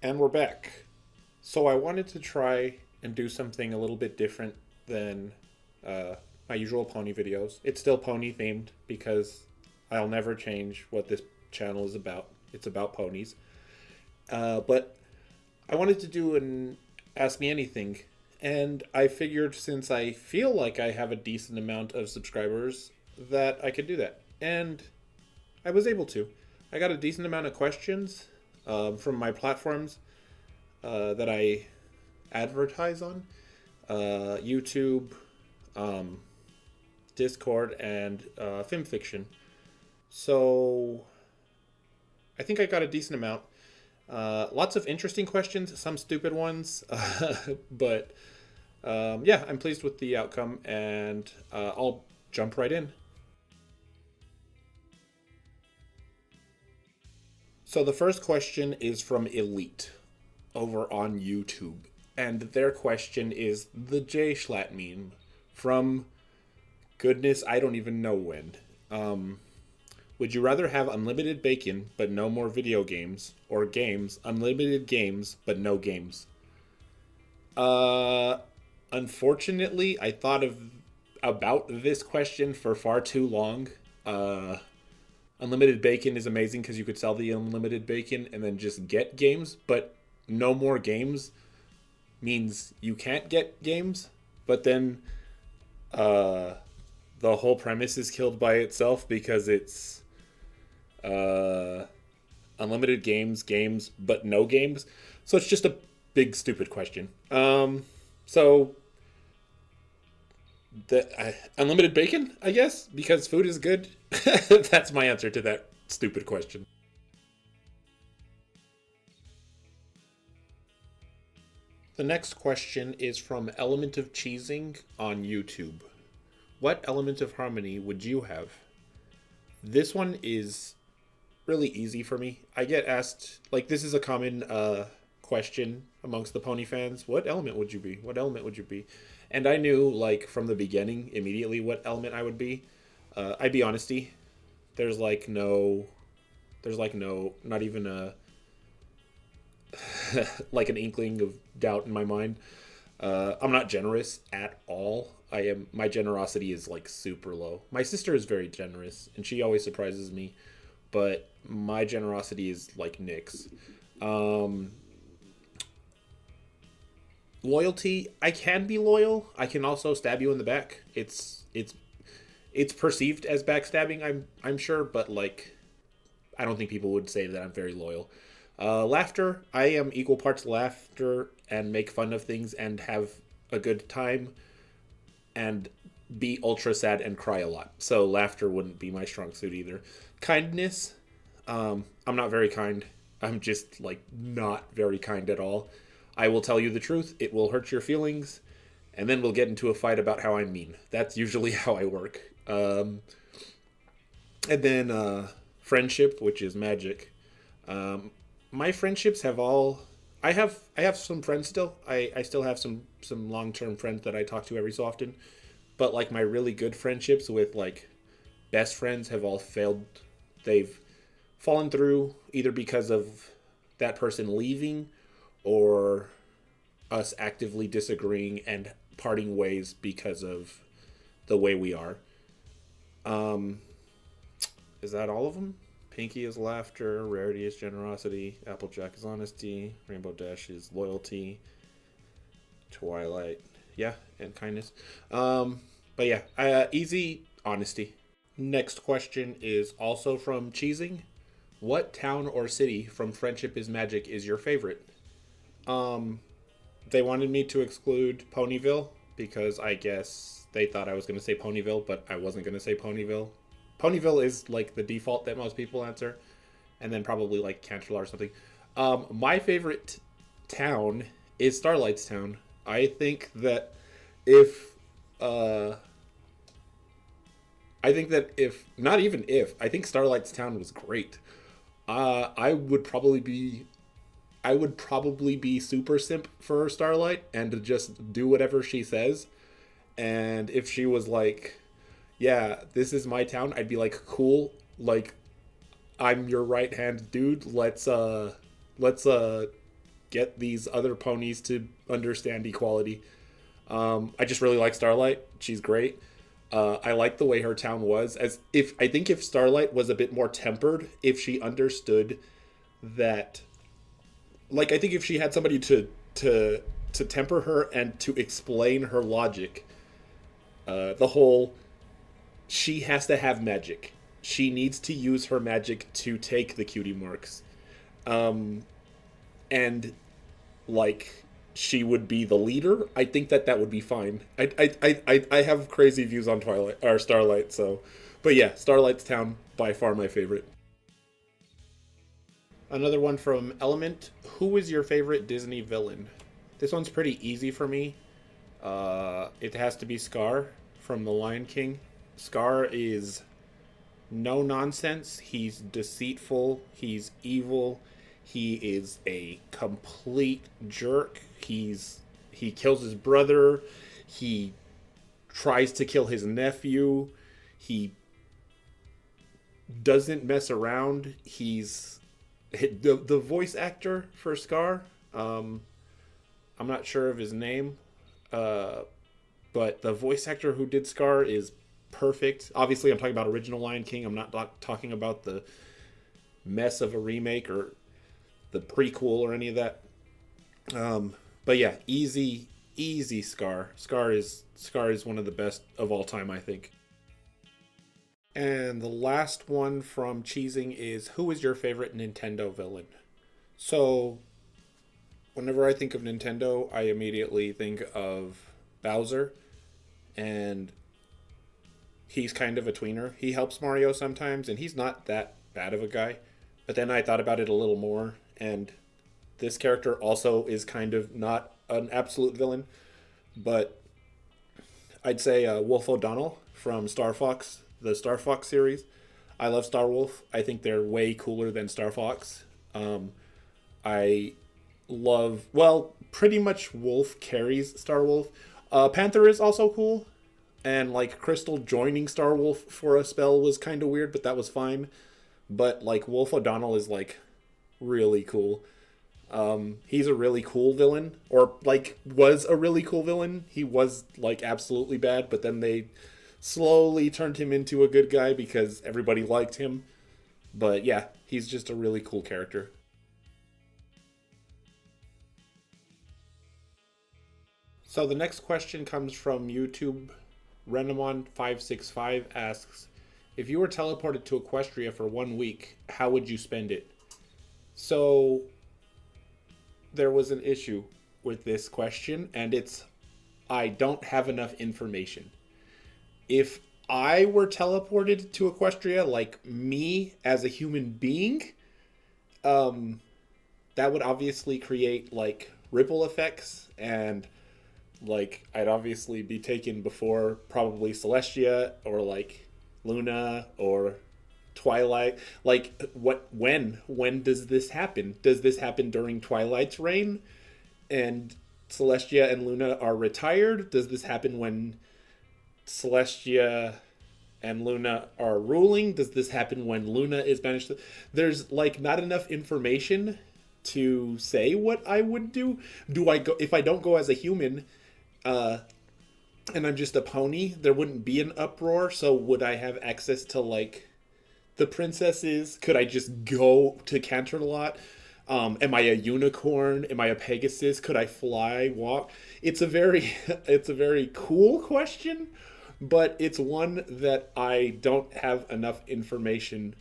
And we're back. So I wanted to try and do something a little bit different than uh, my usual pony videos. It's still pony themed because I'll never change what this channel is about. It's about ponies. But I wanted to do an Ask Me Anything. And I figured since I feel like I have a decent amount of subscribers that I could do that. And I was able to. I got a decent amount of questions from my platforms that I advertise on, YouTube, um, Discord, and FimFiction. So I think I got a decent amount. Lots of interesting questions, some stupid ones, but yeah, I'm pleased with the outcome, and I'll jump right in. So the first question is from Elite over on YouTube. And their question is the J Schlatt meme from goodness, I don't even know when. Would you rather have unlimited bacon but no more video games, or games, unlimited games but no games? Uh, Unfortunately, I thought of about this question for far too long. Uh, Unlimited bacon is amazing because you could sell the unlimited bacon and then just get games, but no more games means you can't get games. But then uh, the whole premise is killed by itself because it's uh, unlimited games, but no games. So it's just a big stupid question. So the unlimited bacon, I guess, because food is good. That's my answer to that stupid question. The next question is from Element of Cheesing on YouTube. What element of harmony would you have? This one is really easy for me. I get asked, like, this is a common question amongst the pony fans. What element would you be? What element would you be? And I knew, like, from the beginning, immediately what element I would be. I'd be honesty. There's like no, there's like no, not even a, like an inkling of doubt in my mind. I'm not generous at all. My generosity is like super low. My sister is very generous and she always surprises me, but my generosity is like nix. Um, Loyalty, I can be loyal. I can also stab you in the back. It's perceived as backstabbing, I'm sure, but like I don't think people would say that I'm very loyal. Laughter, I am equal parts laughter and make fun of things and have a good time and be ultra sad and cry a lot. So laughter wouldn't be my strong suit either. Kindness, I'm not very kind. I'm just like not very kind at all. I will tell you the truth. It will hurt your feelings, and then we'll get into a fight about how I'm mean. That's usually how I work. And then friendship, which is magic. Um, my friendships have all. I have some friends still. I still have some long term friends that I talk to every so often. But like my really good friendships with like best friends have all failed. They've fallen through either because of that person leaving or us actively disagreeing and parting ways because of the way we are. Um, is that all of them? Pinky is laughter, Rarity is generosity, Applejack is honesty, Rainbow Dash is loyalty, Twilight, yeah, and kindness. But yeah, easy honesty. Next question is also from Cheesing. What town or city from Friendship is Magic is your favorite? Um, they wanted me to exclude Ponyville because I guess they thought I was going to say Ponyville, but I wasn't going to say Ponyville. Ponyville is like the default that most people answer, and then probably like Canterlot or something. My favorite town is Starlight's town. I think that if uh, I think that if not even if I think Starlight's town was great. I would probably be super simp for Starlight and to just do whatever she says. And if she was like, "Yeah, this is my town," I'd be like, "Cool, like I'm your right hand dude. Let's get these other ponies to understand equality. I just really like Starlight. She's great. I like the way her town was. As if I think if Starlight was a bit more tempered, if she understood that, like, I think if she had somebody to temper her and to explain her logic, the whole she has to have magic. She needs to use her magic to take the cutie marks, and like she would be the leader. I think that would be fine. I have crazy views on Twilight or Starlight, so, but yeah, Starlight's town by far my favorite. Another one from Element. Who is your favorite Disney villain? This one's pretty easy for me. It has to be Scar from The Lion King. Scar is no nonsense. He's deceitful. He's evil. He is a complete jerk. He kills his brother. He tries to kill his nephew. He doesn't mess around. He's the voice actor for Scar. I'm not sure of his name, but the voice actor who did Scar is perfect. Obviously, I'm talking about original Lion King. I'm not talking about the mess of a remake or the prequel or any of that. But yeah, easy Scar. Scar is one of the best of all time, I think. And the last one from Cheesing is, who is your favorite Nintendo villain? So, whenever I think of Nintendo, I immediately think of Bowser, and he's kind of a tweener. He helps Mario sometimes, and he's not that bad of a guy. But then I thought about it a little more, and this character also is kind of not an absolute villain, but I'd say Wolf O'Donnell from Star Fox, the Star Fox series. I love Star Wolf. I think they're way cooler than Star Fox. I love, well, pretty much Wolf carries Star Wolf. Panther is also cool, and like Crystal joining Star Wolf for a spell was kind of weird, but that was fine. But like Wolf O'Donnell is like really cool. He's a really cool villain, or like was a really cool villain. He was like absolutely bad, but then they slowly turned him into a good guy because everybody liked him. But yeah, he's just a really cool character. So the next question comes from YouTube. Renamon565 asks, if you were teleported to Equestria for 1 week, how would you spend it? So there was an issue with this question, and it's, I don't have enough information. If I were teleported to Equestria, like me as a human being, that would obviously create like ripple effects, and like I'd obviously be taken before probably Celestia or like Luna or Twilight. Like when does this happen? Does this happen during Twilight's reign and Celestia and Luna are retired? Does this happen when Celestia and Luna are ruling? Does this happen when Luna is banished? There's like not enough information to say what I would do. Do I go, if I don't go as a human, and I'm just a pony, there wouldn't be an uproar. So would I have access to like the princesses? Could I just go to Canterlot? Am I a unicorn? Am I a Pegasus? Could I fly, walk? It's a very, it's a very cool question, but it's one that I don't have enough information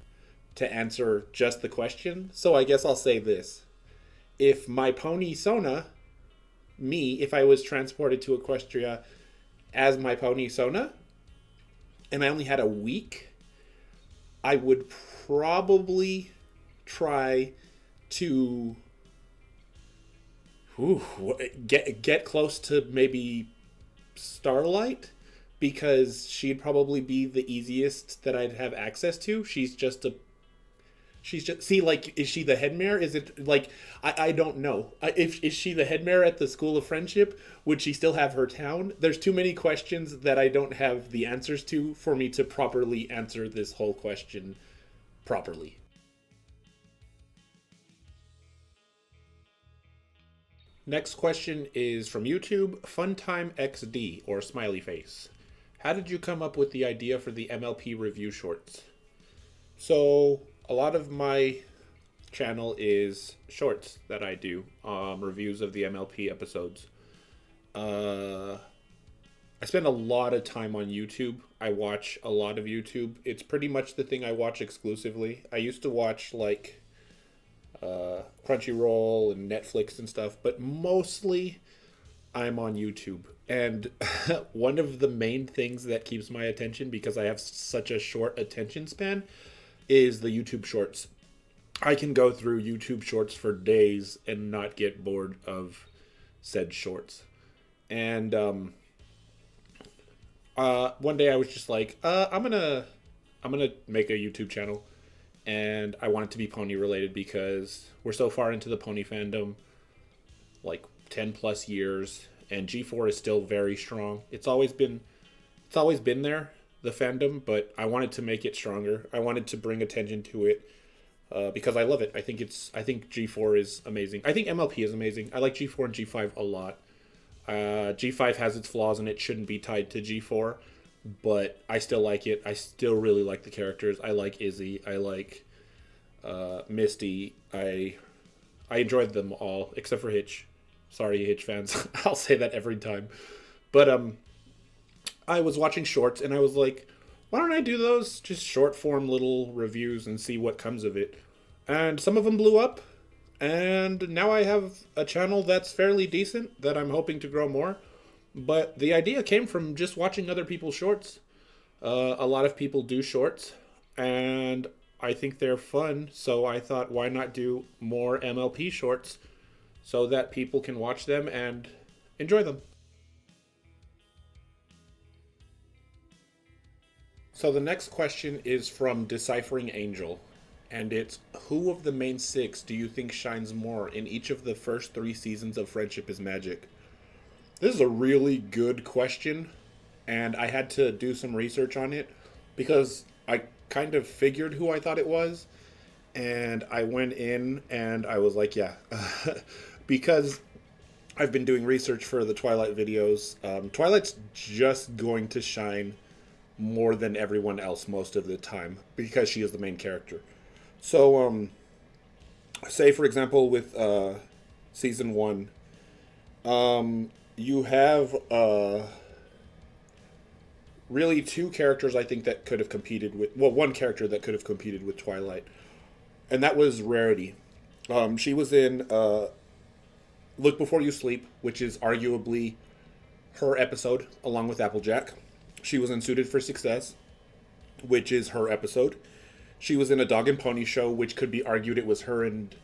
to answer just the question. So I guess I'll say this. If my pony Sona, me, if I was transported to Equestria as my pony Sona, and I only had a week, I would probably try to get close to maybe Starlight, because she'd probably be the easiest that I'd have access to. She's just, see, like, is she the head mare? Is it, like, I don't know. If is she the head mare at the School of Friendship? Would she still have her town? There's too many questions that I don't have the answers to for me to properly answer this whole question properly. Next question is from YouTube, Funtime XD or Smiley Face. How did you come up with the idea for the MLP review shorts? So a lot of my channel is shorts that I do, reviews of the MLP episodes. I spend a lot of time on YouTube. I watch a lot of YouTube. It's pretty much the thing I watch exclusively. I used to watch like Crunchyroll and Netflix and stuff, but mostly I'm on YouTube. And one of the main things that keeps my attention, because I have such a short attention span, is the YouTube shorts. I can go through YouTube shorts for days and not get bored of said shorts. And one day I was just like, I'm gonna make a YouTube channel, and I want it to be pony related because we're so far into the pony fandom, like 10 plus years, and G4 is still very strong. It's always been there, the fandom, but I wanted to make it stronger. I wanted to bring attention to it because I love it. I think G4 is amazing. I think MLP is amazing. I like G4 and G5 a lot. G5 has its flaws and it shouldn't be tied to G4, but I still like it. I still really like the characters. I like Izzy. I like Misty. I enjoyed them all except for Hitch. Sorry, Hitch fans. I'll say that every time. But I was watching shorts and I was like, why don't I do those just short form little reviews and see what comes of it? And some of them blew up. And now I have a channel that's fairly decent that I'm hoping to grow more. But the idea came from just watching other people's shorts. A lot of people do shorts, and I think they're fun. So I thought, why not do more MLP shorts so that people can watch them and enjoy them? So the next question is from Deciphering Angel. And it's, who of the main six do you think shines more in each of the first 3 seasons of Friendship is Magic? This is a really good question, and I had to do some research on it because I kind of figured who I thought it was, and I went in and I was like, yeah, because I've been doing research for the Twilight videos. Twilight's just going to shine more than everyone else most of the time because she is the main character. So, say for example with season 1, you have really 2 characters I think that could have competed with, well, 1 character that could have competed with Twilight, and that was Rarity. She was in Look Before You Sleep, which is arguably her episode, along with Applejack. She was in Suited for Success, which is her episode. She was in A Dog and Pony Show, which could be argued it was her and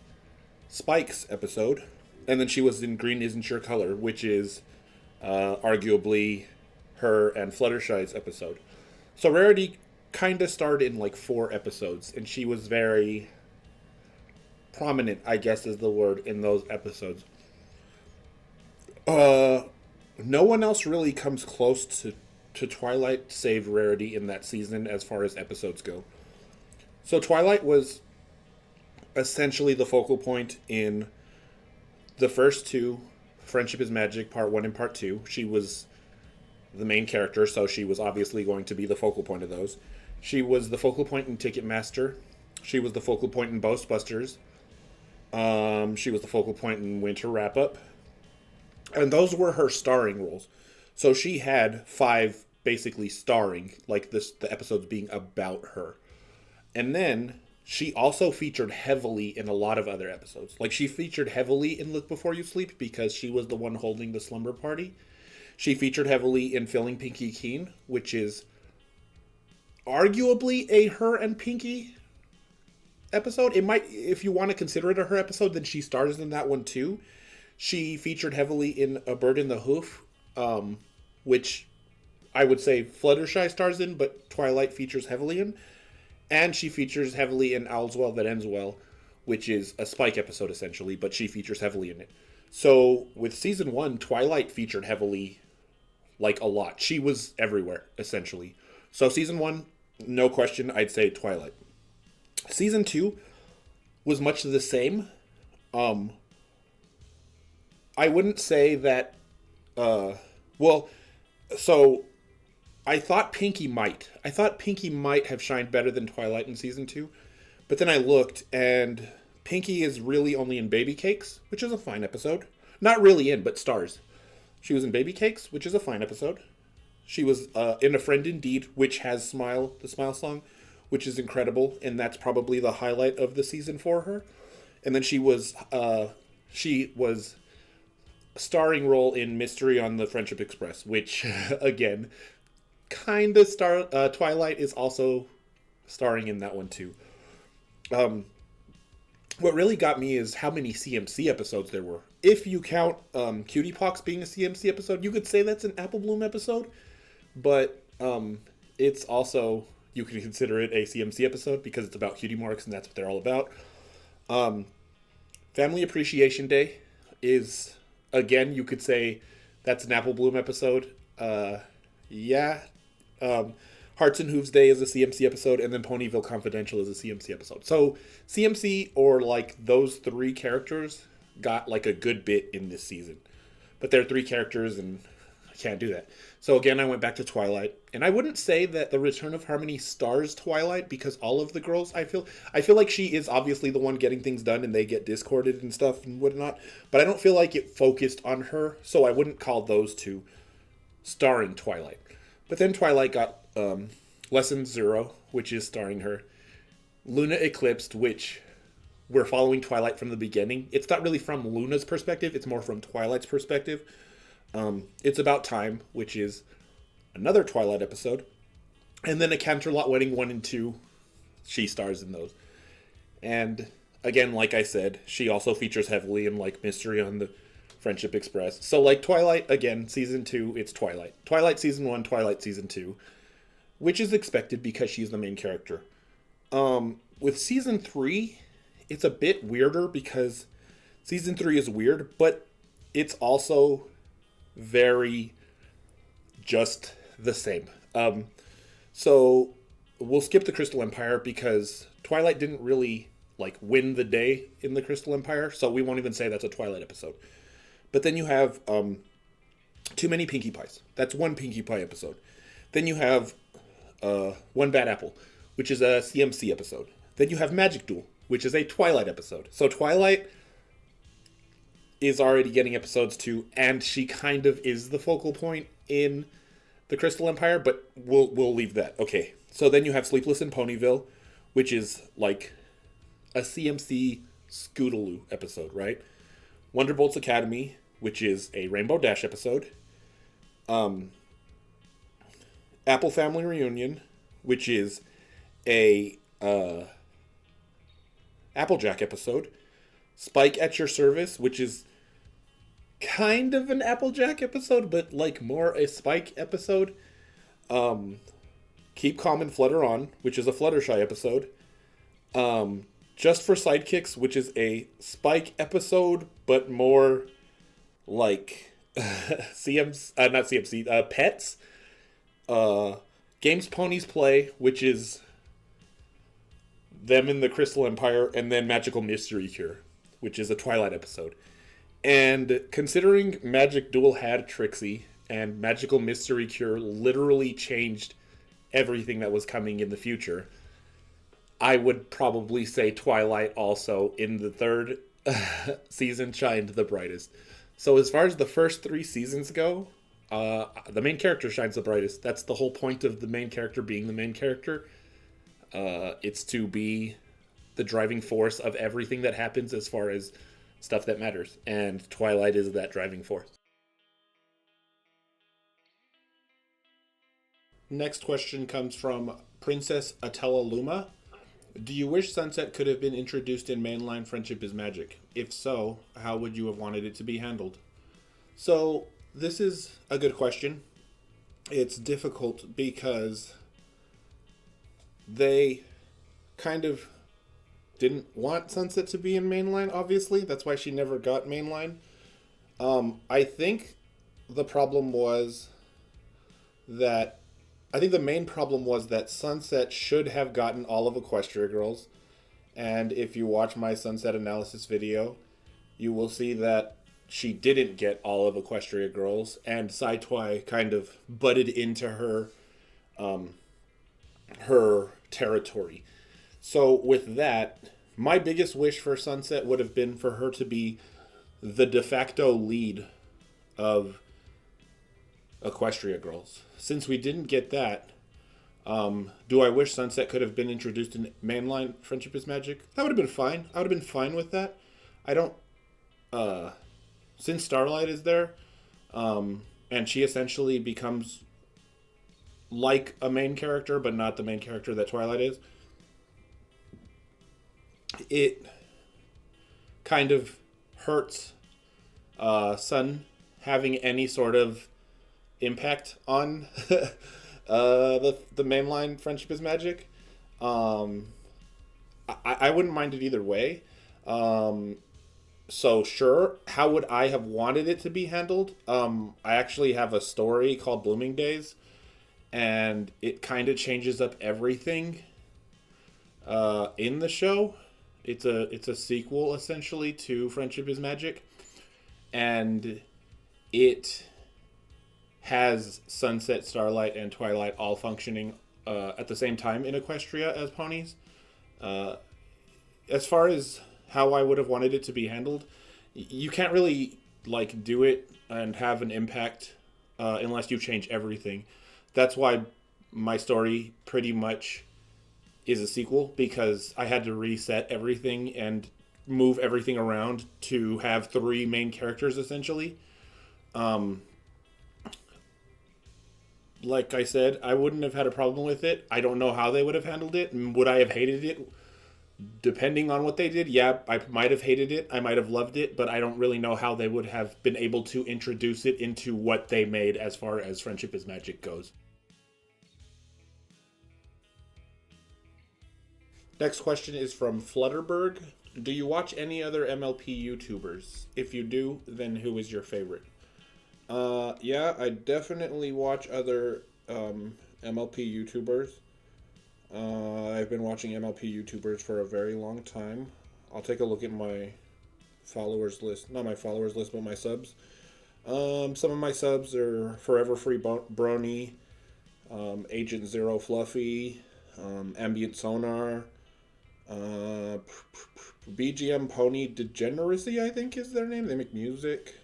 Spike's episode. And then she was in Green Isn't Your Color, which is arguably her and Fluttershy's episode. So Rarity kind of starred in like 4 episodes, and she was very prominent, I guess is the word, in those episodes. No one else really comes close to Twilight, save Rarity in that season as far as episodes go. So Twilight was essentially the focal point in the first 2, Friendship is Magic, Part 1 and Part 2. She was the main character, so she was obviously going to be the focal point of those. She was the focal point in Ticketmaster. She was the focal point in Ghostbusters. She was the focal point in Winter Wrap-Up. And those were her starring roles. So she had 5 basically starring, like the episodes being about her. And then she also featured heavily in a lot of other episodes. Like, she featured heavily in Look Before You Sleep because she was the one holding the slumber party. She featured heavily in Filling Pinky Keen, which is arguably a her and Pinky episode. It might, if you want to consider it a her episode, then she stars in that one too. She featured heavily in A Bird in the Hoof, which I would say Fluttershy stars in, but Twilight features heavily in. And she features heavily in All's Well That Ends Well, which is a Spike episode essentially, but she features heavily in it. So with season 1, Twilight featured heavily, like a lot. She was everywhere, essentially. So season 1, no question, I'd say Twilight. Season 2 was much the same. I wouldn't say that. Well, so I thought Pinky might. I thought Pinky might have shined better than Twilight in season 2. But then I looked, and Pinky is really only in Baby Cakes, which is a fine episode. Not really in, but stars. She was in Baby Cakes, which is a fine episode. She was in A Friend Indeed, which has Smile, the Smile song, which is incredible, and that's probably the highlight of the season for her. And then she was a starring role in Mystery on the Friendship Express, which, again, kind of Twilight is also starring in that one too. What really got me is how many CMC episodes there were. If you count Cutie Pox being a CMC episode, you could say that's an Apple Bloom episode, but it's also, you can consider it a CMC episode because it's about cutie marks and that's what they're all about. Family Appreciation Day is, again, you could say that's an Apple Bloom episode. Hearts and Hooves Day is a CMC episode, and then Ponyville Confidential is a CMC episode. So CMC or like those three characters got like a good bit in this season. But they're three characters and I can't do that. So again, I went back to Twilight. And I wouldn't say that the Return of Harmony stars Twilight because all of the girls, I feel like she is obviously the one getting things done and they get discorded and stuff and whatnot. But I don't feel like it focused on her, so I wouldn't call those two starring Twilight. But then Twilight got Lesson Zero, which is starring her. Luna Eclipsed, which we're following Twilight from the beginning. It's not really from Luna's perspective, it's more from Twilight's perspective. It's About Time, which is another Twilight episode. And then A Canterlot Wedding 1 and 2, she stars in those. And again, like I said, she also features heavily in like Mystery on the Friendship Express. So like Twilight, again, season 2, it's Twilight. Twilight season 1, Twilight season 2. Which is expected because she's the main character. With season 3, it's a bit weirder because season 3 is weird, but it's also very just the same. So we'll skip the Crystal Empire because Twilight didn't really like win the day in the Crystal Empire, so we won't even say that's a Twilight episode. But then you have Too Many Pinkie Pies. That's one Pinkie Pie episode. Then you have One Bad Apple, which is a CMC episode. Then you have Magic Duel, which is a Twilight episode. So Twilight is already getting episodes too, and she kind of is the focal point in the Crystal Empire, but we'll leave that. Okay, so then you have Sleepless in Ponyville, which is like a CMC Scootaloo episode, right? Wonderbolts Academy, which is a Rainbow Dash episode. Apple Family Reunion, which is a Applejack episode. Spike at Your Service, which is kind of an Applejack episode, but like more a Spike episode. Keep Calm and Flutter On, which is a Fluttershy episode. Just for Sidekicks, which is a Spike episode, but more like Pets. Games Ponies Play, which is them in the Crystal Empire, and then Magical Mystery Cure, which is a Twilight episode. And considering Magic Duel had Trixie, and Magical Mystery Cure literally changed everything that was coming in the future, I would probably say Twilight also in the third season shined the brightest. So as far as the first 3 seasons go, the main character shines the brightest. That's the whole point of the main character being the main character. It's to be the driving force of everything that happens as far as stuff that matters. And Twilight is that driving force. Next question comes from Princess Atella Luma. Do you wish Sunset could have been introduced in mainline Friendship is Magic? If so, how would you have wanted it to be handled? So, this is a good question. It's difficult because they kind of didn't want Sunset to be in mainline, obviously. That's why she never got mainline. I think the problem was that I think the main problem was that Sunset should have gotten all of Equestria Girls. And if you watch my Sunset analysis video, you will see that she didn't get all of Equestria girls, and Saitwai kind of butted into her territory. So with that, my biggest wish for Sunset would have been for her to be the de facto lead of Equestria girls. Since we didn't get that, do I wish Sunset could have been introduced in mainline Friendship is Magic? That would have been fine. I would have been fine with that. I don't. Since Starlight is there, and she essentially becomes like a main character, but not the main character that Twilight is, it kind of hurts Sun having any sort of impact on the mainline Friendship is Magic. I wouldn't mind it either way. So sure, how would I have wanted it to be handled? I actually have a story called Blooming Days, and it kind of changes up everything in the show. It's a sequel essentially to Friendship is Magic, and it has Sunset, Starlight, and Twilight all functioning at the same time in Equestria as ponies. As far as how I would have wanted it to be handled, you can't really like do it and have an impact unless you change everything. That's why my story pretty much is a sequel, because I had to reset everything and move everything around to have three main characters essentially. Like I said, I wouldn't have had a problem with it. I don't know how they would have handled it. Would I have hated it? Depending on what they did, yeah, I might have hated it. I might have loved it, but I don't really know how they would have been able to introduce it into what they made as far as Friendship is Magic goes. Next question is from Flutterberg. Do you watch any other MLP YouTubers? If you do, then who is your favorite? Yeah, I definitely watch other MLP YouTubers. I've been watching MLP YouTubers for a very long time. I'll take a look at my followers list. Not my followers list, but my subs. Some of my subs are Forever Free Brony, Agent Zero Fluffy, Ambient Sonar, BGM Pony Degeneracy, I think is their name. They make music.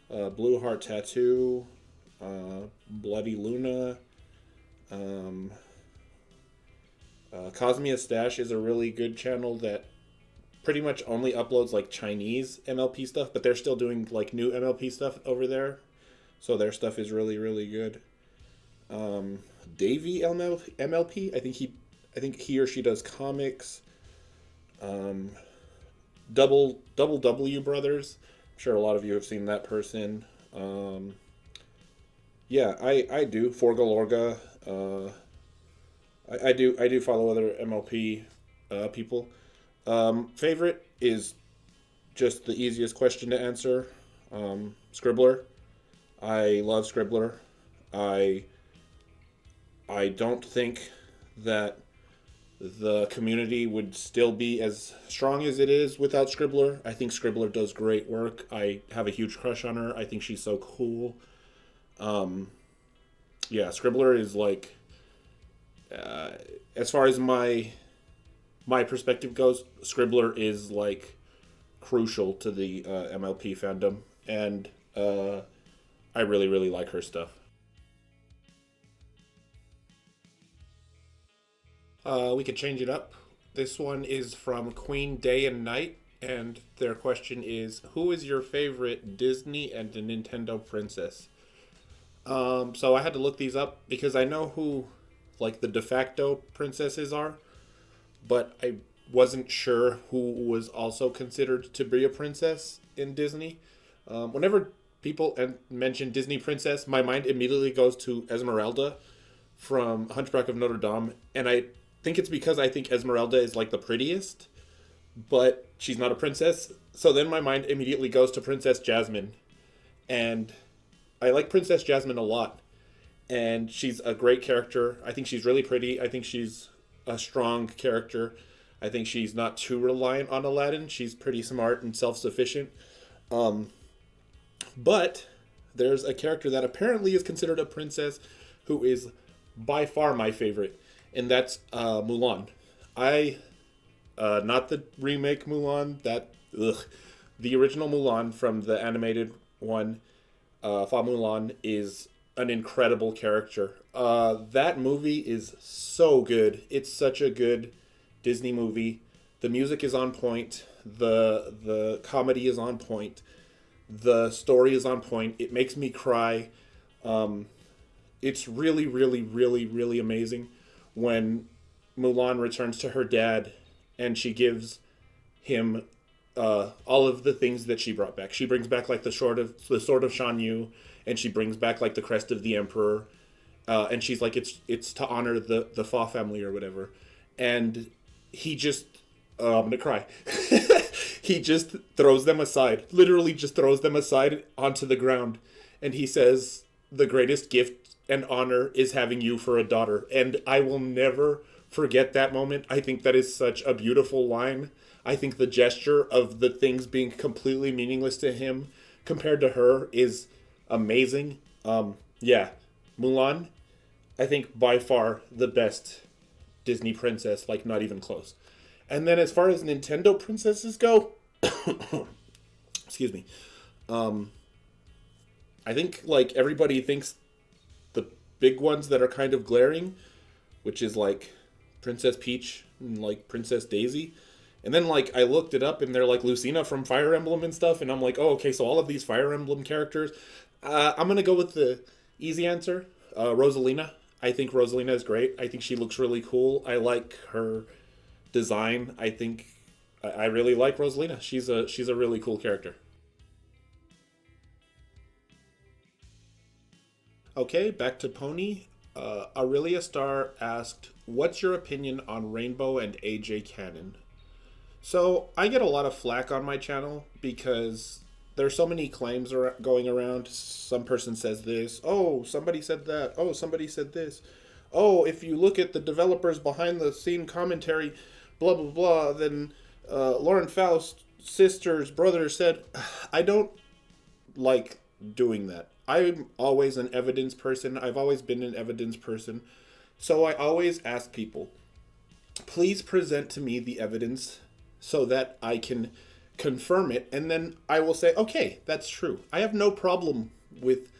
Blue Heart Tattoo, Bloody Luna, Cosmia Stash is a really good channel that pretty much only uploads like Chinese MLP stuff, but they're still doing like new MLP stuff over there, so their stuff is really really good. Davey MLP, I think he or she does comics. Double W Brothers. I'm sure a lot of you have seen that person. Yeah, I do. Forgalorga. I do follow other MLP people. Favorite is just the easiest question to answer. Scribbler. I love Scribbler. I don't think that the community would still be as strong as it is without Scribbler. I think Scribbler does great work. I have a huge crush on her. I think she's so cool. Yeah, Scribbler is like, as far as my perspective goes, Scribbler is like crucial to the MLP fandom, and I really really like her stuff. We could change it up. This one is from Queen Day and Night, and their question is, who is your favorite Disney and Nintendo princess? So I had to look these up because I know who like the de facto princesses are, but I wasn't sure who was also considered to be a princess in Disney. Whenever people mention Disney princess, my mind immediately goes to Esmeralda from Hunchback of Notre Dame, and I think it's because I think Esmeralda is like the prettiest, but she's not a princess. So then my mind immediately goes to Princess Jasmine, and I like Princess Jasmine a lot, and she's a great character. I think she's really pretty. I think she's a strong character. I think she's not too reliant on Aladdin. She's pretty smart and self-sufficient. But there's a character that apparently is considered a princess who is by far my favorite, and that's Mulan. I not the remake Mulan, the original Mulan from the animated one. Fa Mulan is an incredible character. That movie is so good. It's such a good Disney movie. The music is on point. The comedy is on point. The story is on point. It makes me cry. It's really, really, really, really amazing when Mulan returns to her dad and she gives him all of the things that she brought back. She brings back like the sword of Shan Yu, and she brings back like the crest of the emperor, and she's like, it's to honor the Fa family or whatever. And he just, I'm gonna cry. He just throws them aside, literally just throws them aside onto the ground, and he says, "The greatest gift and honor is having you for a daughter." And I will never forget that moment. I think that is such a beautiful line. I think the gesture of the things being completely meaningless to him compared to her is amazing. Yeah, Mulan, I think by far the best Disney princess, like not even close. And then as far as Nintendo princesses go, excuse me, I think like everybody thinks the big ones that are kind of glaring, which is like Princess Peach and like Princess Daisy. And then like I looked it up and they're like Lucina from Fire Emblem and stuff, and I'm like, oh, okay, so all of these Fire Emblem characters. I'm gonna go with the easy answer, Rosalina. I think Rosalina is great. I think she looks really cool. I like her design. I think I really like Rosalina. She's a really cool character. Okay, back to Pony. Aurelia Star asked, "What's your opinion on Rainbow and AJ Canon?" So I get a lot of flack on my channel because there's so many claims going around. Some person says this. Oh, somebody said that. Oh, somebody said this. Oh, if you look at the developers behind the scene commentary, blah, blah, blah, then Lauren Faust's sister's brother said, I don't like doing that. I'm always an evidence person. I've always been an evidence person. So I always ask people, please present to me the evidence so that I can confirm it, and then I will say, okay, that's true. I have no problem with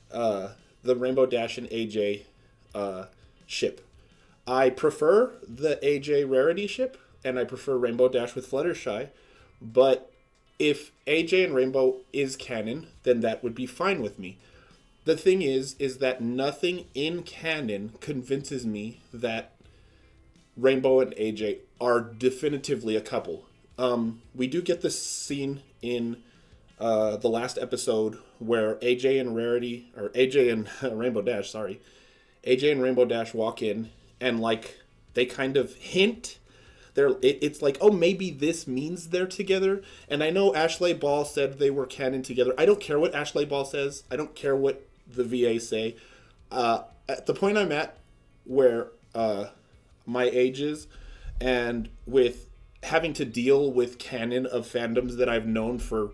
the Rainbow Dash and AJ ship. I prefer the AJ Rarity ship, and I prefer Rainbow Dash with Fluttershy, but if AJ and Rainbow is canon, then that would be fine with me. The thing is that nothing in canon convinces me that Rainbow and AJ are definitively a couple. We do get this scene in the last episode where AJ and Rarity, or AJ and Rainbow Dash, sorry, AJ and Rainbow Dash walk in and like they kind of hint. It's like, oh, maybe this means they're together. And I know Ashley Ball said they were canon together. I don't care what Ashley Ball says. I don't care what the VA say. At the point I'm at where my age is, and with having to deal with canon of fandoms that I've known for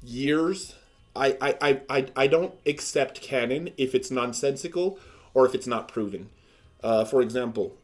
years, I don't accept canon if it's nonsensical or if it's not proven. For example,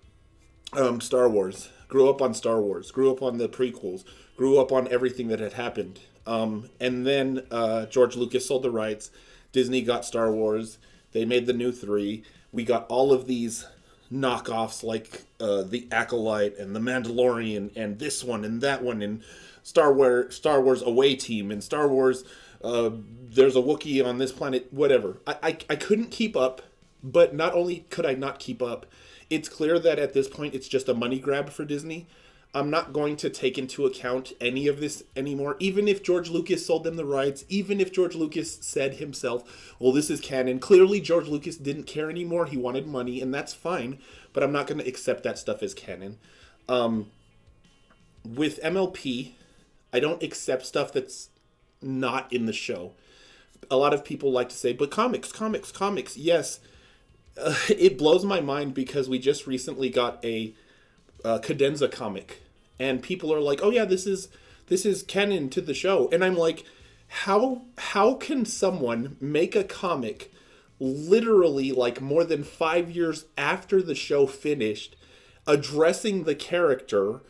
Star Wars. Grew up on Star Wars. Grew up on the prequels. Grew up on everything that had happened. And then George Lucas sold the rights. Disney got Star Wars. They made the new 3. We got all of these knockoffs like the Acolyte and the Mandalorian and this one and that one and Star Wars Away Team and Star Wars there's a Wookiee on this planet, whatever. I couldn't keep up, but not only could I not keep up, it's clear that at this point it's just a money grab for Disney. I'm not going to take into account any of this anymore, even if George Lucas sold them the rights, even if George Lucas said himself, well, this is canon. Clearly, George Lucas didn't care anymore. He wanted money, and that's fine, but I'm not going to accept that stuff as canon. With MLP, I don't accept stuff that's not in the show. A lot of people like to say, but comics. Yes, it blows my mind because we just recently got a Cadenza comic, and people are like, oh yeah, this is canon to the show, and I'm like, How can someone make a comic literally like more than 5 years after the show finished, addressing the character,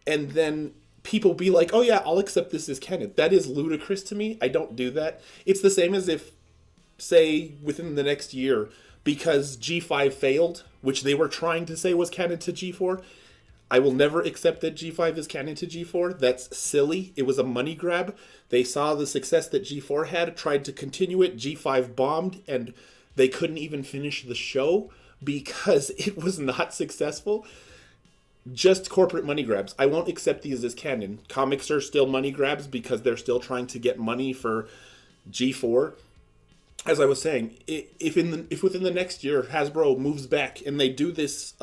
and then people be like, "Oh yeah, I'll accept this as canon"? That is ludicrous to me. I don't do that. It's the same as if, say, within the next year, because G5 failed, which they were trying to say was canon to G4, I will never accept that G5 is canon to G4. That's silly. It was a money grab. They saw the success that G4 had, tried to continue it. G5 bombed, and they couldn't even finish the show because it was not successful. Just corporate money grabs. I won't accept these as canon. Comics are still money grabs because they're still trying to get money for G4. As I was saying, if within the next year Hasbro moves back and they do this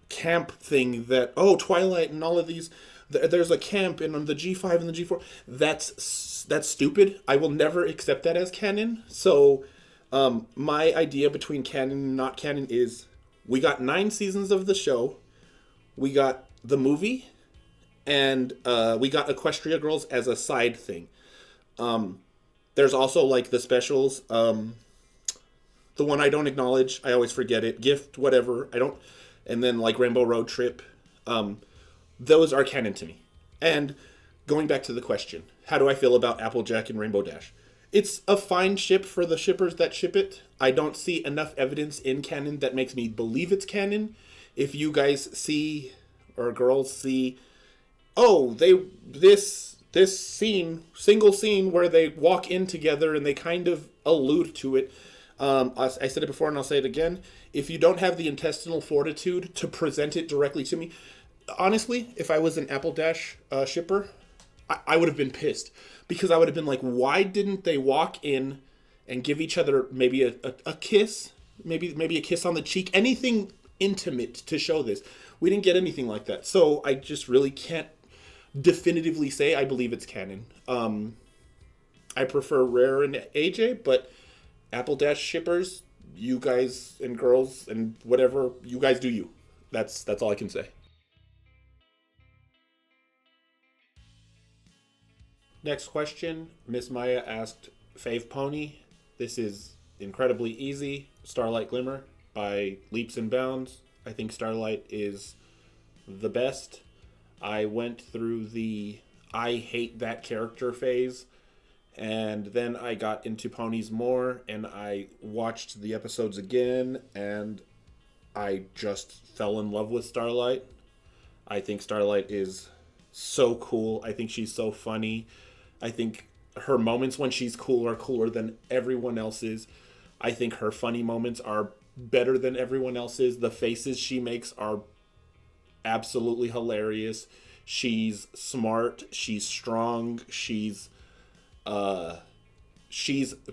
camp thing that, oh, Twilight and all of these, there's a camp and on the G5 and the G4, that's stupid. I will never accept that as canon. So my idea between canon and not canon is, we got 9 seasons of the show, we got the movie, and we got Equestria Girls as a side thing. There's also like the specials. The one I don't acknowledge, I always forget it. Gift, whatever. I don't. And then like Rainbow Road Trip. Those are canon to me. And going back to the question, how do I feel about Applejack and Rainbow Dash? It's a fine ship for the shippers that ship it. I don't see enough evidence in canon that makes me believe it's canon. If you guys see, or girls see, oh, this scene, single scene where they walk in together and they kind of allude to it. I said it before and I'll say it again. If you don't have the intestinal fortitude to present it directly to me, honestly, if I was an Apple Dash shipper, I would have been pissed. Because I would have been like, why didn't they walk in and give each other maybe a kiss? Maybe a kiss on the cheek? Anything intimate to show this. We didn't get anything like that. So I just really can't definitively say I believe it's canon. I prefer Rare and AJ, but Apple Dash shippers, you guys and girls and whatever, you guys do you. That's all I can say. Next question, Miss Maya asked, Fave Pony. This is incredibly easy. Starlight Glimmer by leaps and bounds. I think Starlight is the best. I went through the I hate that character phase, and then I got into ponies more, and I watched the episodes again, and I just fell in love with Starlight. I think Starlight is so cool. I think she's so funny. I think her moments when she's cool are cooler than everyone else's. I think her funny moments are better than everyone else's. The faces she makes are absolutely hilarious. She's smart. She's strong. She's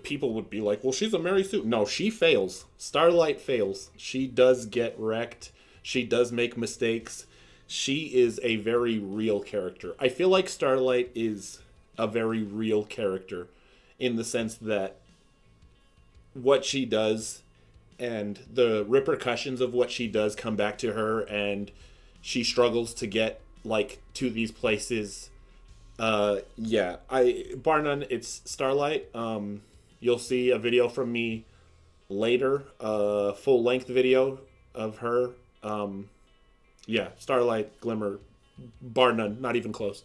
people would be like, well, she's a Mary Sue. No, she fails. Starlight fails. She does get wrecked. She does make mistakes. She is a very real character. I feel like Starlight is a very real character in the sense that what she does and the repercussions of what she does come back to her, and she struggles to get like to these places. Yeah, bar none, it's Starlight. You'll see a video from me later, full length video of her. Yeah, Starlight Glimmer, bar none, not even close.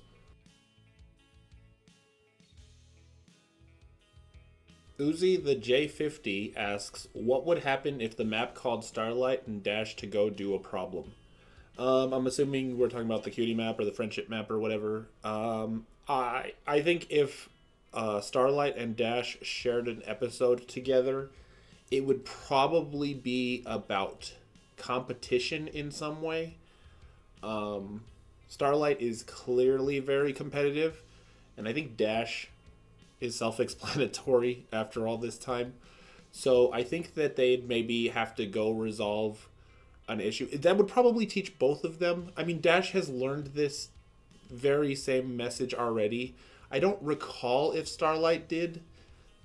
Uzi the J50 asks, what would happen if the map called Starlight and Dash to go do a problem? I'm assuming we're talking about the cutie map or the friendship map or whatever. I think if Starlight and Dash shared an episode together, it would probably be about competition in some way. Starlight is clearly very competitive, and I think Dash is self-explanatory after all this time. So I think that they'd maybe have to go resolve an issue. That would probably teach both of them. I mean, Dash has learned this very same message already. I don't recall if Starlight did.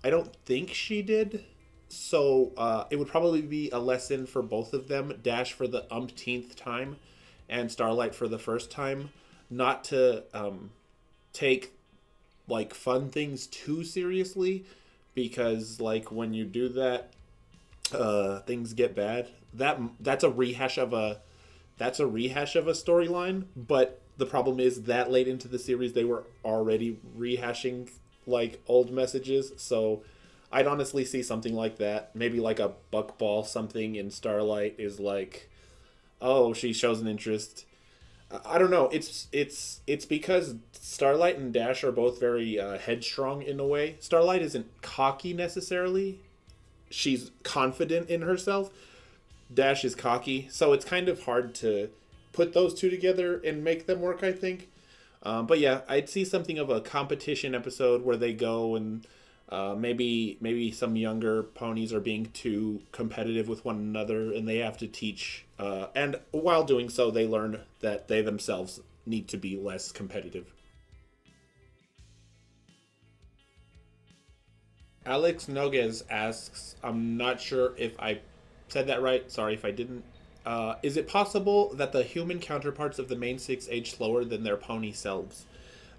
I don't think she did. So it would probably be a lesson for both of them. Dash for the umpteenth time and Starlight for the first time. Not to take like fun things too seriously, because like when you do that, things get bad. That's a rehash of a storyline, but the problem is that late into the series they were already rehashing like old messages. So I'd honestly see something like that. Maybe like a buckball something in Starlight is like, oh, she shows an interest. I don't know. It's because Starlight and Dash are both very headstrong in a way. Starlight isn't cocky necessarily. She's confident in herself. Dash is cocky, so it's kind of hard to put those two together and make them work, I think. But yeah, I'd see something of a competition episode where they go and maybe some younger ponies are being too competitive with one another, and they have to teach. And while doing so, they learn that they themselves need to be less competitive. Alex Noguez asks, I'm not sure if I said that right. Sorry if I didn't. Is it possible that the human counterparts of the main six age slower than their pony selves?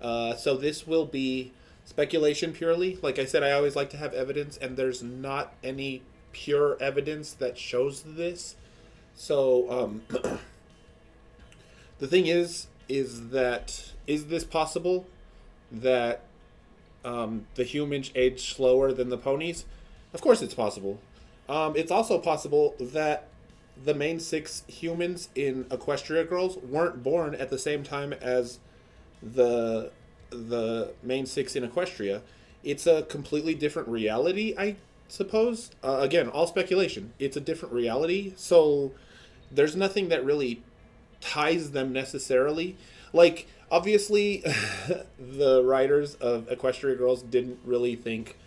So this will be speculation purely. Like I said, I always like to have evidence, and there's not any pure evidence that shows this. So the thing is that is this possible that the humans age slower than the ponies? Of course, it's possible. It's also possible that the main six humans in Equestria Girls weren't born at the same time as the main six in Equestria. It's a completely different reality, I suppose. Again, all speculation. It's a different reality, so there's nothing that really ties them necessarily. Like, obviously, the writers of Equestria Girls didn't really think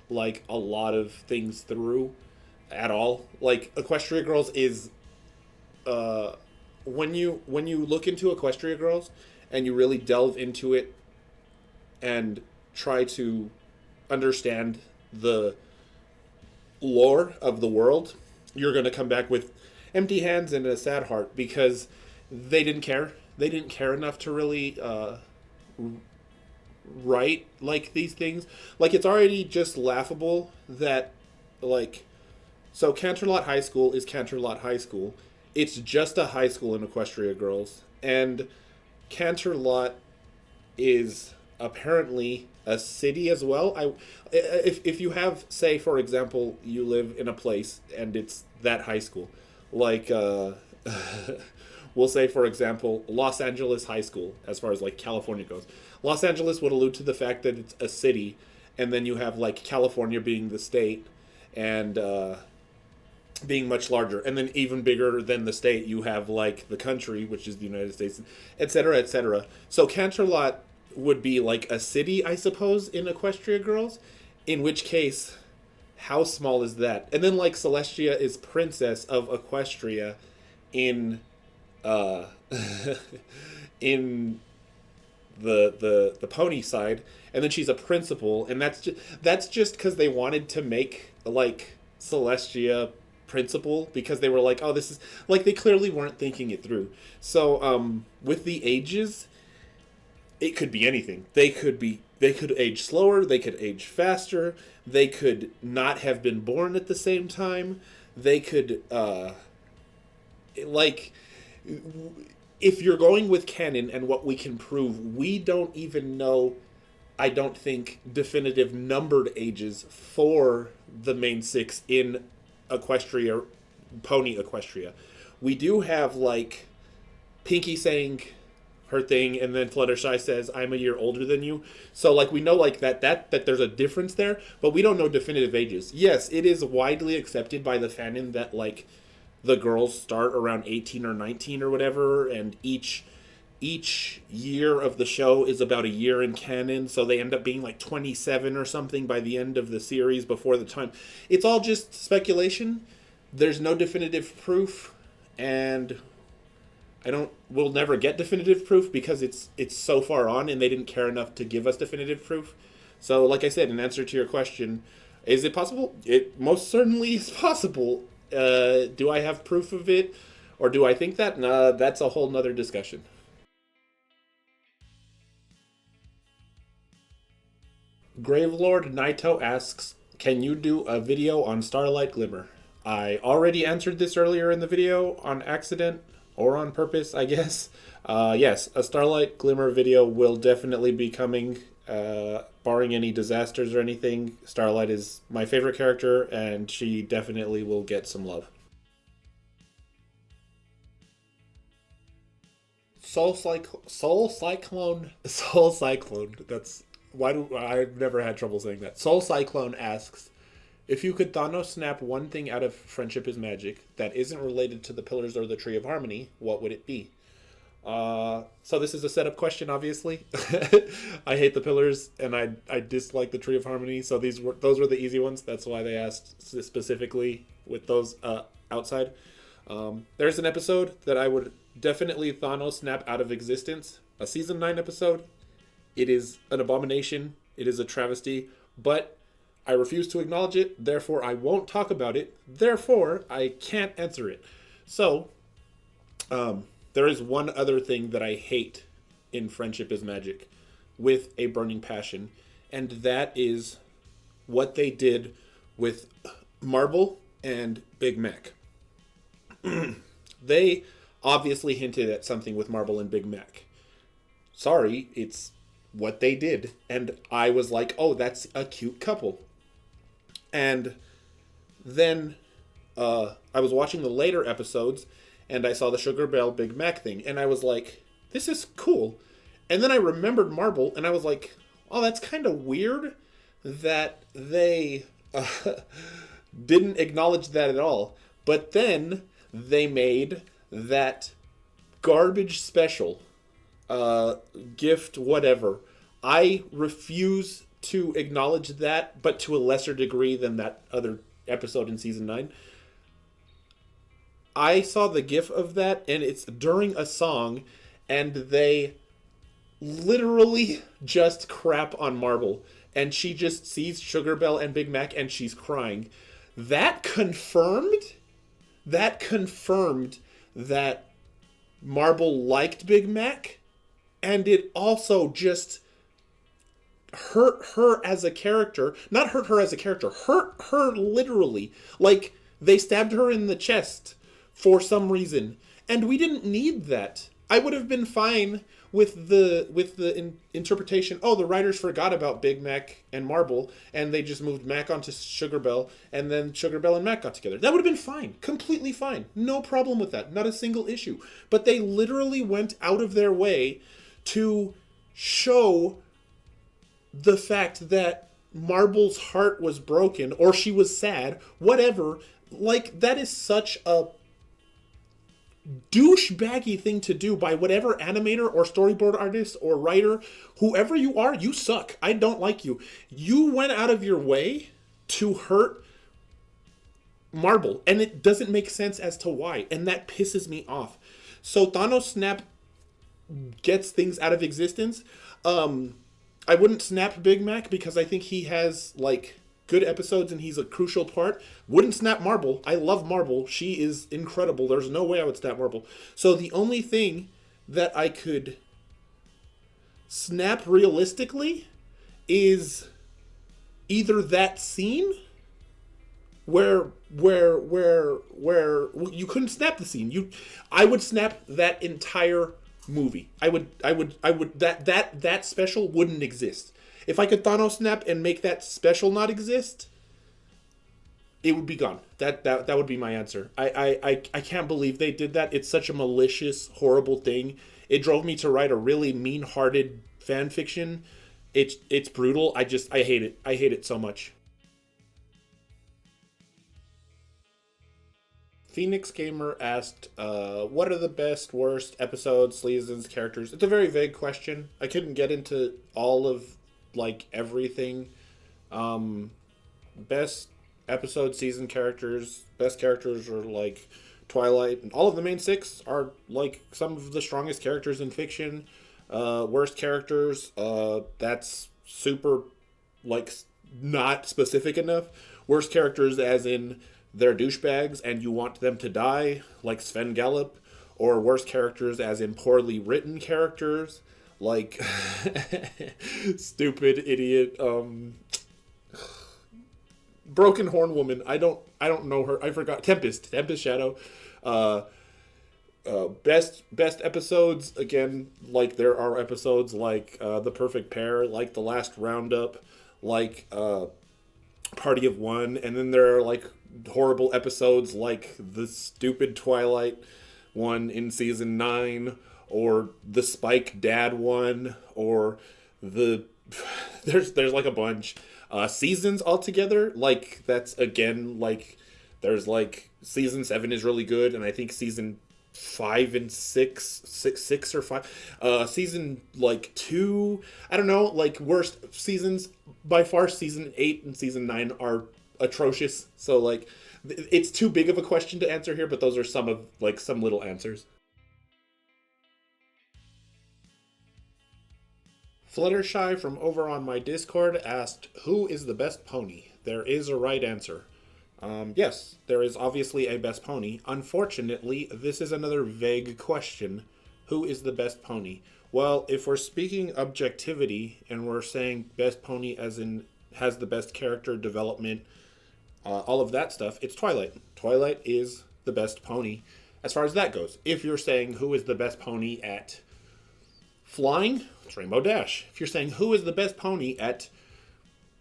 like a lot of things through at all. Like Equestria Girls is when you look into Equestria Girls and you really delve into it and try to understand the lore of the world, you're going to come back with empty hands and a sad heart because they didn't care. They didn't care enough to really write like these things. Like it's already just laughable that like so Canterlot High School is Canterlot High School. It's just a high school in Equestria Girls, and Canterlot is apparently a city as well. If you have, say, for example, you live in a place and it's that high school, like we'll say, for example, Los Angeles High School, as far as like California goes. Los Angeles would allude to the fact that it's a city, and then you have like California being the state, and being much larger, and then even bigger than the state, you have like the country, which is the United States, etc., etc. So Canterlot would be like a city, I suppose, in Equestria Girls. In which case, how small is that? And then like Celestia is princess of Equestria in in the pony side, and then she's a principal, and that's just because they wanted to make like Celestia principal, because they were like, oh, this is like, they clearly weren't thinking it through. So with the ages, it could be anything. They could age slower, they could age faster, they could not have been born at the same time, they could like, if you're going with canon and what we can prove, we don't even know, I don't think, definitive numbered ages for the main six in Equestria, Pony Equestria. We do have like Pinky saying her thing, and then Fluttershy says, "I'm a year older than you." So like we know like that there's a difference there, but we don't know definitive ages. Yes, it is widely accepted by the fandom that like the girls start around 18 or 19 or whatever, and each year of the show is about a year in canon, so they end up being like 27 or something by the end of the series before the time. It's all just speculation. There's no definitive proof, and we'll never get definitive proof because it's so far on and they didn't care enough to give us definitive proof. So like I said, in answer to your question, is it possible? It most certainly is possible. Do I have proof of it, or do I think that? Nah, that's a whole nother discussion. Gravelord Naito asks, can you do a video on Starlight Glimmer? I already answered this earlier in the video on accident, or on purpose, I guess. Yes, a Starlight Glimmer video will definitely be coming, barring any disasters or anything. Starlight is my favorite character, and she definitely will get some love. Soul Cyclone. That's why do I've never had trouble saying that. Soul Cyclone asks, if you could Thanos snap one thing out of Friendship is Magic that isn't related to the Pillars or the Tree of Harmony, what would it be? So this is a setup question, obviously. I hate the Pillars and I dislike the Tree of Harmony. So those were the easy ones. That's why they asked specifically with those outside. There's an episode that I would definitely Thanos snap out of existence. A season 9 episode. It is an abomination. It is a travesty. But I refuse to acknowledge it. Therefore, I won't talk about it. Therefore, I can't answer it. So, there is one other thing that I hate in Friendship is Magic with a burning passion. And that is what they did with Marble and Big Mac. They obviously hinted at something with Marble and Big Mac. Sorry, it's what they did. And I was like, oh, that's a cute couple. And then I was watching the later episodes and I saw the Sugar Bell Big Mac thing. And I was like, this is cool. And then I remembered Marble and I was like, oh, that's kind of weird that they didn't acknowledge that at all. But then they made that garbage special gift whatever. I refuse to acknowledge that, but to a lesser degree than that other episode in season 9. I saw the gif of that and it's during a song and they literally just crap on Marble and she just sees Sugar Bell and Big Mac and she's crying. That confirmed that Marble liked Big Mac, and it also just hurt her as a character. Not hurt her as a character, hurt her literally. Like, they stabbed her in the chest for some reason, and we didn't need that. I would have been fine with the interpretation, oh, the writers forgot about Big Mac and Marble, and they just moved Mac onto Sugar Bell, and then Sugar Bell and Mac got together. That would have been fine. Completely fine. No problem with that. Not a single issue. But they literally went out of their way to show the fact that Marble's heart was broken, or she was sad, whatever. Like, that is such a douchebaggy thing to do by whatever animator or storyboard artist or writer, whoever you are, you suck. I don't like you. You went out of your way to hurt Marble, and it doesn't make sense as to why, and that pisses me off. So Thanos Snap gets things out of existence. I wouldn't snap Big Mac because I think he has like good episodes and he's a crucial part. Wouldn't snap Marble. I love Marble. She is incredible. There's no way I would snap Marble. So the only thing that I could snap realistically is either that scene where you couldn't snap the scene. I would snap that entire movie. I would that special wouldn't exist. If I could Thanos snap and make that special not exist, it would be gone. That would be my answer. I can't believe they did that. It's such a malicious, horrible thing. It drove me to write a really mean-hearted fan fiction. It's brutal. I hate it. I hate it so much. Phoenix Gamer asked, what are the best, worst episodes, seasons, characters? It's a very vague question. I couldn't get into all of, like, everything. Best episode, season characters, best characters are, like, Twilight. And all of the main 6 are, like, some of the strongest characters in fiction. Worst characters, that's super, like, not specific enough. Worst characters as in they're douchebags and you want them to die, like Sven Gallop, or worse characters as in poorly written characters, like stupid idiot Broken Horn Woman. I don't know her. I forgot. Tempest Shadow. Uh, best episodes, again, like there are episodes like The Perfect Pair, like The Last Roundup, like Party of One, and then there are like horrible episodes like the stupid Twilight one in season 9, or the Spike Dad one, or the there's like a bunch seasons altogether. Like that's again like there's like season 7 is really good, and I think season 5 and 6 or 5, season like 2, I don't know, like worst seasons by far. Season 8 and season 9 are atrocious, so like it's too big of a question to answer here, but those are some of like some little answers. Fluttershy from over on my Discord asked, who is the best pony? There is a right answer. Yes, there is obviously a best pony. Unfortunately, this is another vague question. Who is the best pony? Well, if we're speaking objectivity and we're saying best pony as in has the best character development, all of that stuff, it's Twilight. Twilight is the best pony as far as that goes. If you're saying who is the best pony at flying, it's Rainbow Dash. If you're saying who is the best pony at